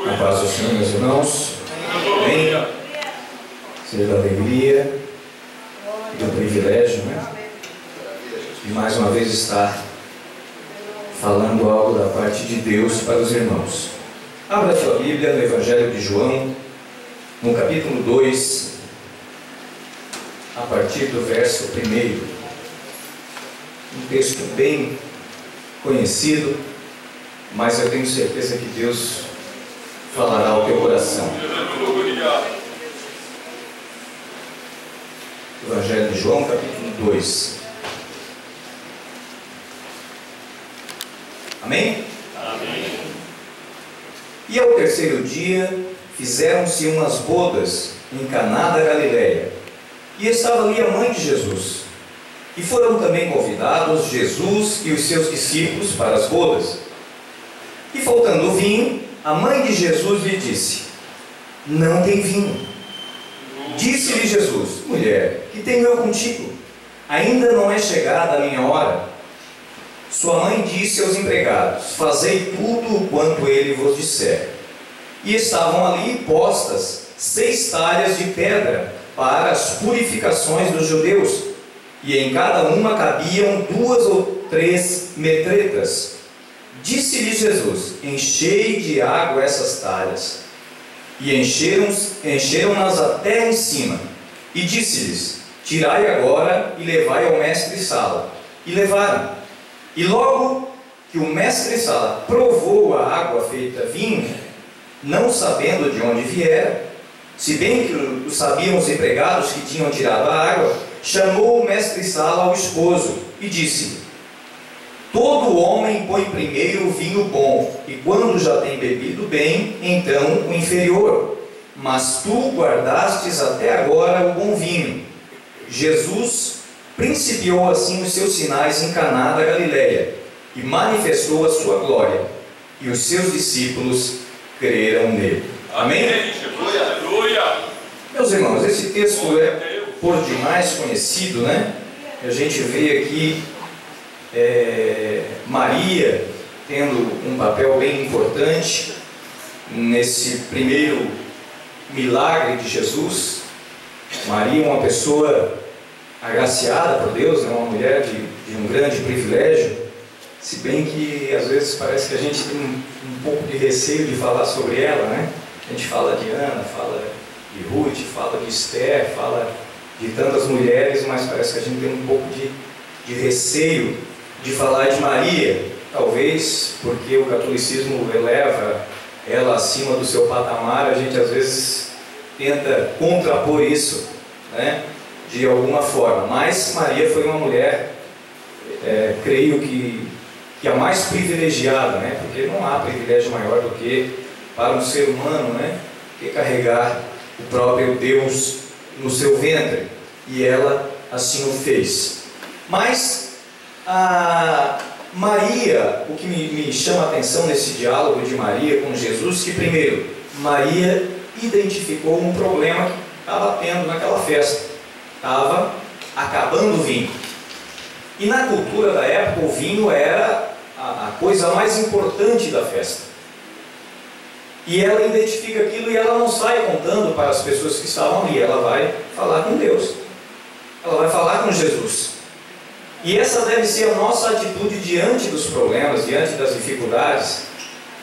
A paz do Senhor, meus irmãos. Amém. Seja da alegria e do privilégio, né? De mais uma vez estar falando algo da parte de Deus para os irmãos. Abra sua Bíblia no Evangelho de João, no capítulo 2, a partir do verso 1. Um texto bem conhecido, mas eu tenho certeza que Deus falará ao teu coração. Evangelho de João, capítulo 2. Amém? Amém. E ao terceiro dia fizeram-se umas bodas em Caná da Galileia, e estava ali a mãe de Jesus. E foram também convidados Jesus e os seus discípulos para as bodas. E faltando o vinho, a mãe de Jesus lhe disse: não tem vinho. Disse-lhe Jesus: mulher, que tenho eu contigo? Ainda não é chegada a minha hora. Sua mãe disse aos empregados: fazei tudo o quanto ele vos disser. E estavam ali postas 6 talhas de pedra para as purificações dos judeus, e em cada uma cabiam 2 ou 3 metretas. Disse-lhe Jesus: enchei de água essas talhas. E encheram-nas até em cima. E disse-lhes: tirai agora e levai ao mestre-sala. E levaram. E logo que o mestre-sala provou a água feita vinho, não sabendo de onde viera, se bem que o sabiam os empregados que tinham tirado a água, chamou o mestre-sala ao esposo e disse: todo homem põe primeiro o vinho bom, e quando já tem bebido bem, então o inferior. Mas tu guardastes até agora o bom vinho. Jesus principiou assim os seus sinais em Caná da Galileia, e manifestou a sua glória, e os seus discípulos creram nele. Amém? Aleluia. Meus irmãos, esse texto é por demais conhecido, né? A gente vê aqui Maria tendo um papel bem importante nesse primeiro milagre de Jesus. Maria é uma pessoa agraciada por Deus, né? Uma mulher de um grande privilégio, se bem que às vezes parece que a gente tem um pouco de receio de falar sobre ela, né? A gente fala de Ana, fala de Ruth, fala de Esther, fala de tantas mulheres, mas parece que a gente tem um pouco de receio de falar de Maria, talvez porque o catolicismo eleva ela acima do seu patamar. A gente às vezes tenta contrapor isso, né, de alguma forma, mas Maria foi uma mulher, creio que a mais privilegiada, né, porque não há privilégio maior do que para um ser humano, né, que carregar o próprio Deus no seu ventre, e ela assim o fez. Mas a Maria, o que me chama a atenção nesse diálogo de Maria com Jesus, que primeiro, Maria identificou um problema que estava tendo naquela festa. Estava acabando o vinho. E na cultura da época, o vinho era a coisa mais importante da festa. E ela identifica aquilo e ela não sai contando para as pessoas que estavam ali. Ela vai falar com Deus. Ela vai falar com Jesus. E essa deve ser a nossa atitude diante dos problemas, diante das dificuldades,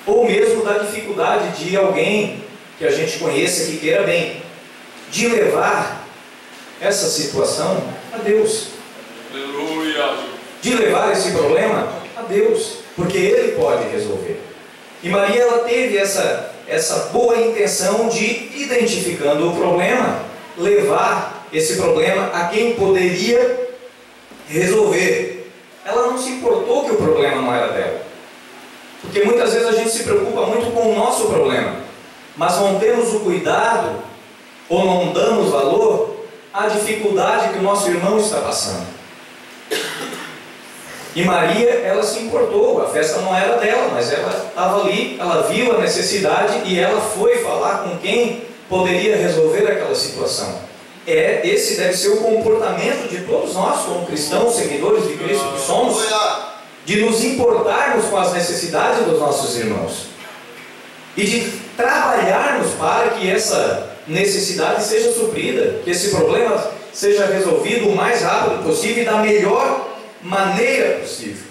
ou mesmo da dificuldade de alguém que a gente conheça que queira bem, de levar essa situação a Deus. Aleluia. De levar esse problema a Deus, porque Ele pode resolver. E Maria, ela teve essa boa intenção de, identificando o problema, levar esse problema a quem poderia resolver. Ela não se importou que o problema não era dela, porque muitas vezes a gente se preocupa muito com o nosso problema, mas não temos o cuidado ou não damos valor à dificuldade que o nosso irmão está passando. E Maria, ela se importou. A festa não era dela, mas ela estava ali, ela viu a necessidade e ela foi falar com quem poderia resolver aquela situação. Esse deve ser o comportamento de todos nós, como cristãos, seguidores de Cristo que somos, de nos importarmos com as necessidades dos nossos irmãos. e de trabalharmos para que essa necessidade seja suprida, que esse problema seja resolvido o mais rápido possível e da melhor maneira possível.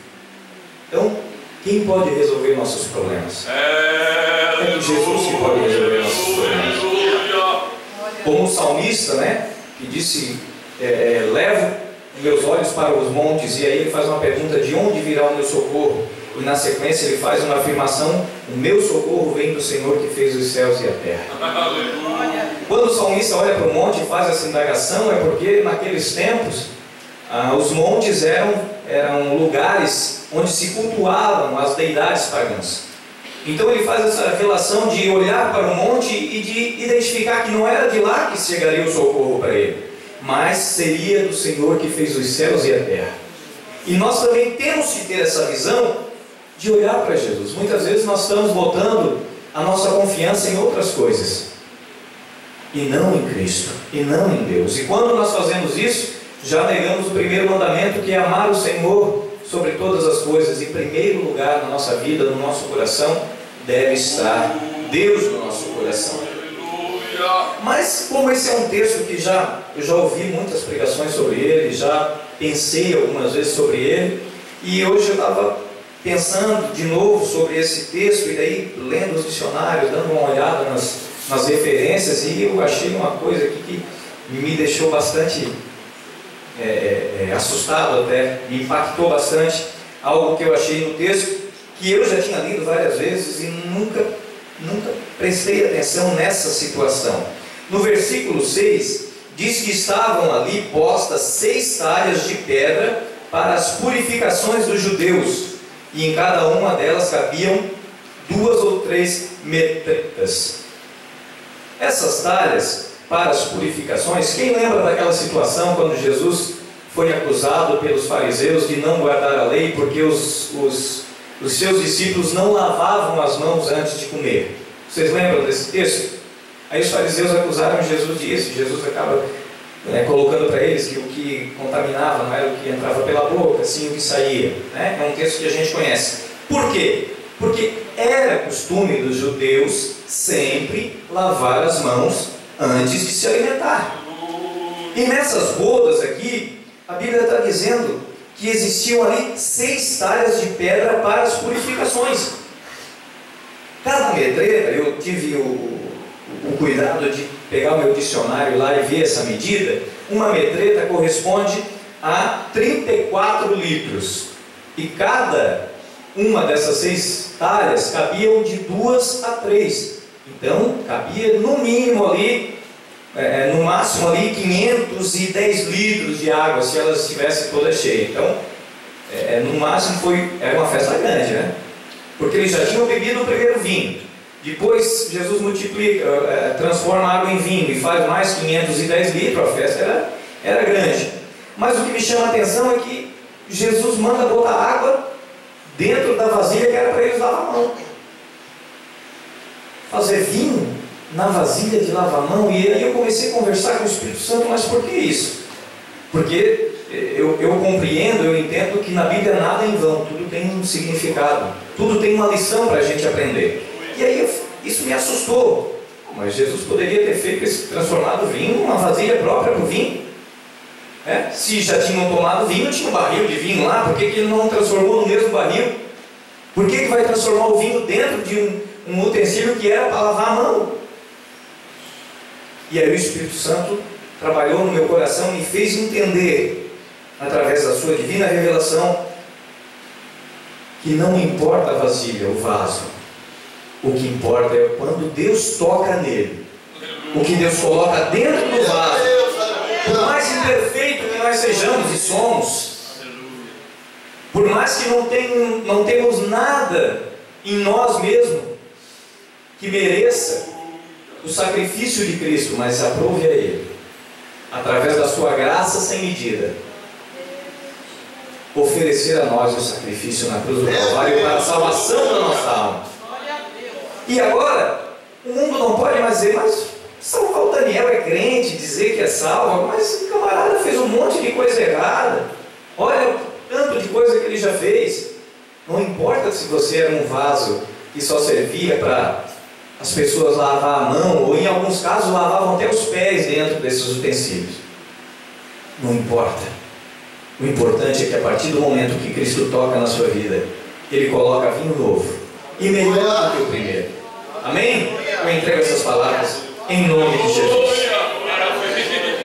Então, quem pode resolver nossos problemas? É Jesus que pode resolver nossos problemas. Como o salmista, né, que disse, levo meus olhos para os montes, e aí ele faz uma pergunta: de onde virá o meu socorro? E na sequência ele faz uma afirmação: o meu socorro vem do Senhor que fez os céus e a terra. Quando o salmista olha para o monte e faz essa indagação, é porque naqueles tempos os montes eram lugares onde se cultuavam as deidades pagãs. Então ele faz essa relação de olhar para o monte e de identificar que não era de lá que chegaria o socorro para ele, mas seria do Senhor que fez os céus e a terra. E nós também temos que ter essa visão de olhar para Jesus. Muitas vezes nós estamos botando a nossa confiança em outras coisas, e não em Cristo, e não em Deus. E quando nós fazemos isso, já negamos o primeiro mandamento, que é amar o Senhor sobre todas as coisas. Em primeiro lugar na nossa vida, no nosso coração, deve estar Deus no nosso coração. Mas como esse é um texto que eu já ouvi muitas pregações sobre ele, já pensei algumas vezes sobre ele, e hoje eu estava pensando de novo sobre esse texto, e daí lendo os dicionários, dando uma olhada nas referências, e eu achei uma coisa aqui que me deixou bastante assustado, até me impactou bastante. Algo que eu achei no texto, que eu já tinha lido várias vezes e nunca prestei atenção nessa situação. No versículo 6 diz que estavam ali postas 6 talhas de pedra para as purificações dos judeus, e em cada uma delas cabiam 2 ou 3 metretas. Essas talhas para as purificações, quem lembra daquela situação quando Jesus foi acusado pelos fariseus de não guardar a lei, porque os seus discípulos não lavavam as mãos antes de comer? Vocês lembram desse texto? Aí os fariseus acusaram Jesus disso. Jesus acaba colocando para eles que o que contaminava não era o que entrava pela boca, sim o que saía, né? É um texto que a gente conhece. Por quê? Porque era costume dos judeus sempre lavar as mãos antes de se alimentar. E nessas bodas aqui, a Bíblia está dizendo que existiam ali 6 talhas de pedra para as purificações. Cada medreira, eu tive o cuidado de pegar o meu dicionário lá e ver essa medida. Uma medreta corresponde a 34 litros. E cada uma dessas 6 talhas cabiam de 2 a 3. Então, cabia no mínimo ali, no máximo ali, 510 litros de água, se elas estivessem todas cheias. Então, no máximo era uma festa grande, né? Porque eles já tinham bebido o primeiro vinho. Depois, Jesus multiplica, transforma a água em vinho e faz mais 510 litros, a festa era grande. Mas o que me chama a atenção é que Jesus manda botar água dentro da vasilha que era para eles lavar a mão. Fazer vinho na vasilha de lavar a mão. E aí eu comecei a conversar com o Espírito Santo: mas por que isso? Porque eu compreendo, eu entendo que na Bíblia nada é em vão, tudo tem um significado, tudo tem uma lição para a gente aprender. E aí isso me assustou. Mas Jesus poderia ter feito transformado o vinho numa vasilha própria para o vinho. Se já tinham tomado vinho, tinha um barril de vinho lá, por que ele não transformou no mesmo barril? Por que vai transformar o vinho dentro de um utensílio que era para lavar a mão? E aí o Espírito Santo trabalhou no meu coração e me fez entender, através da sua divina revelação, que não importa a vasilha, o vaso. O que importa é quando Deus toca nele. O que Deus coloca dentro do vaso. Por mais imperfeito que nós sejamos e somos, por mais que não temos nada em nós mesmos que mereça o sacrifício de Cristo, mas aprove a Ele, através da sua graça sem medida, oferecer a nós o sacrifício na cruz do Calvário para a salvação da nossa alma. E agora, o mundo não pode mais dizer: mas salvar o Daniel é crente, dizer que é salvo, mas o camarada fez um monte de coisa errada. Olha o tanto de coisa que ele já fez. Não importa se você era um vaso que só servia para as pessoas lavavam a mão, ou em alguns casos lavavam até os pés dentro desses utensílios. Não importa. O importante é que a partir do momento que Cristo toca na sua vida, Ele coloca vinho novo e melhor do que o primeiro. Amém? Eu entrego essas palavras em nome de Jesus.